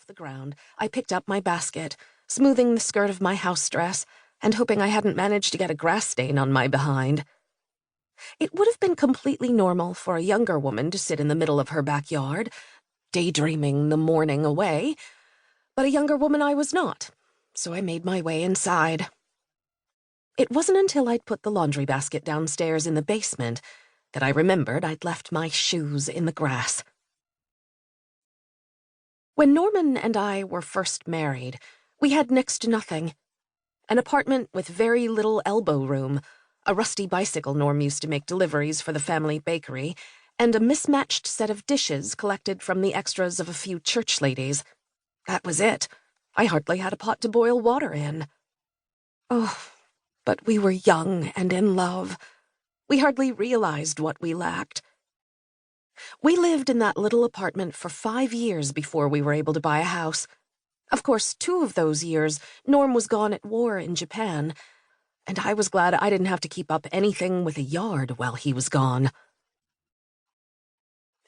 off the ground, I picked up my basket, smoothing the skirt of my house dress, and hoping I hadn't managed to get a grass stain on my behind. It would have been completely normal for a younger woman to sit in the middle of her backyard, daydreaming the morning away, but a younger woman I was not, so I made my way inside. It wasn't until I'd put the laundry basket downstairs in the basement that I remembered I'd left my shoes in the grass. When Norman and I were first married, we had next to nothing. An apartment with very little elbow room, a rusty bicycle Norm used to make deliveries for the family bakery, and a mismatched set of dishes collected from the extras of a few church ladies. That was it. I hardly had a pot to boil water in. Oh, but we were young and in love. We hardly realized what we lacked. We lived in that little apartment for 5 years before we were able to buy a house. Of course, 2 of those years, Norm was gone at war in Japan, and I was glad I didn't have to keep up anything with a yard while he was gone.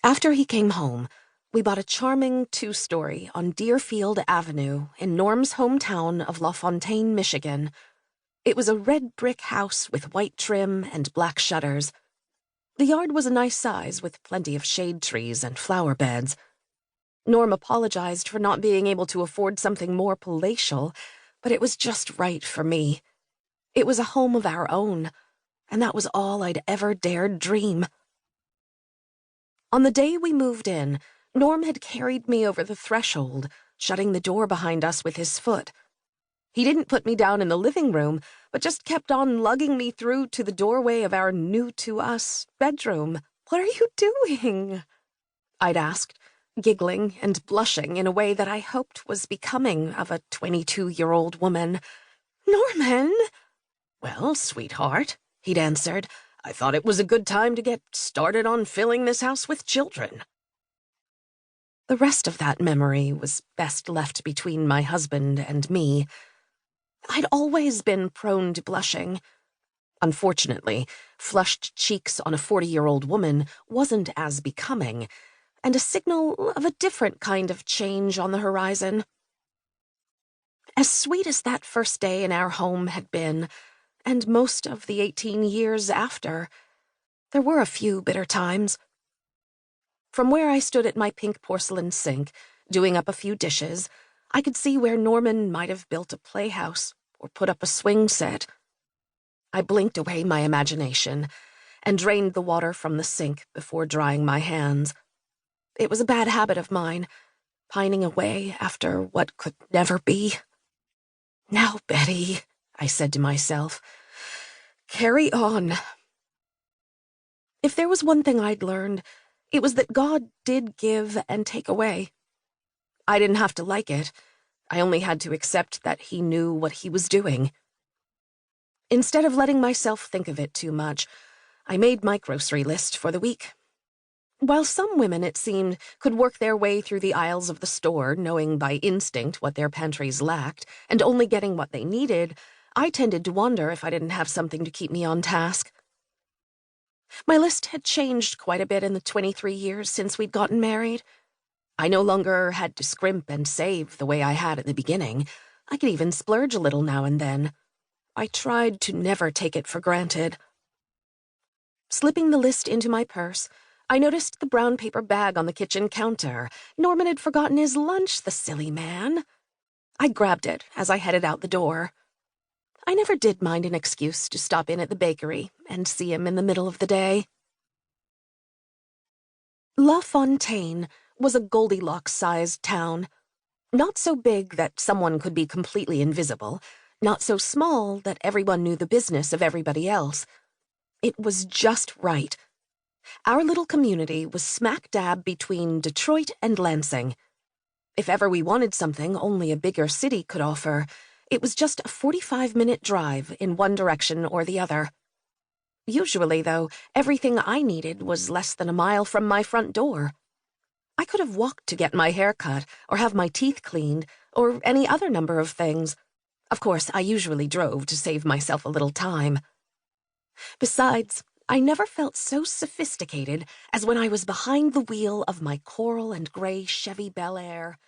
After he came home, we bought a charming 2-story on Deerfield Avenue in Norm's hometown of LaFontaine, Michigan. It was a red brick house with white trim and black shutters. The yard was a nice size with plenty of shade trees and flower beds. Norm apologized for not being able to afford something more palatial, but it was just right for me. It was a home of our own, and that was all I'd ever dared dream. On the day we moved in, Norm had carried me over the threshold, shutting the door behind us with his foot. He didn't put me down in the living room, but just kept on lugging me through to the doorway of our new-to-us bedroom. "What are you doing?" I'd asked, giggling and blushing in a way that I hoped was becoming of a 22-year-old woman. "Norman!" "Well, sweetheart," he'd answered, "I thought it was a good time to get started on filling this house with children." The rest of that memory was best left between my husband and me. I'd always been prone to blushing. Unfortunately, flushed cheeks on a 40-year-old woman wasn't as becoming, and a signal of a different kind of change on the horizon. As sweet as that first day in our home had been, and most of the 18 years after, there were a few bitter times. From where I stood at my pink porcelain sink, doing up a few dishes, I could see where Norman might have built a playhouse or put up a swing set. I blinked away my imagination and drained the water from the sink before drying my hands. It was a bad habit of mine, pining away after what could never be. "Now, Betty," I said to myself, "carry on." If there was one thing I'd learned, it was that God did give and take away. I didn't have to like it. I only had to accept that he knew what he was doing. Instead of letting myself think of it too much, I made my grocery list for the week. While some women, it seemed, could work their way through the aisles of the store, knowing by instinct what their pantries lacked, and only getting what they needed, I tended to wonder if I didn't have something to keep me on task. My list had changed quite a bit in the 23 years since we'd gotten married. I no longer had to scrimp and save the way I had at the beginning. I could even splurge a little now and then. I tried to never take it for granted. Slipping the list into my purse, I noticed the brown paper bag on the kitchen counter. Norman had forgotten his lunch, the silly man. I grabbed it as I headed out the door. I never did mind an excuse to stop in at the bakery and see him in the middle of the day. LaFontaine was a Goldilocks-sized town. Not so big that someone could be completely invisible, not so small that everyone knew the business of everybody else. It was just right. Our little community was smack dab between Detroit and Lansing. If ever we wanted something only a bigger city could offer, it was just a 45-minute drive in one direction or the other. Usually, though, everything I needed was less than a mile from my front door. I could have walked to get my hair cut, or have my teeth cleaned, or any other number of things. Of course, I usually drove to save myself a little time. Besides, I never felt so sophisticated as when I was behind the wheel of my coral and gray Chevy Bel Air,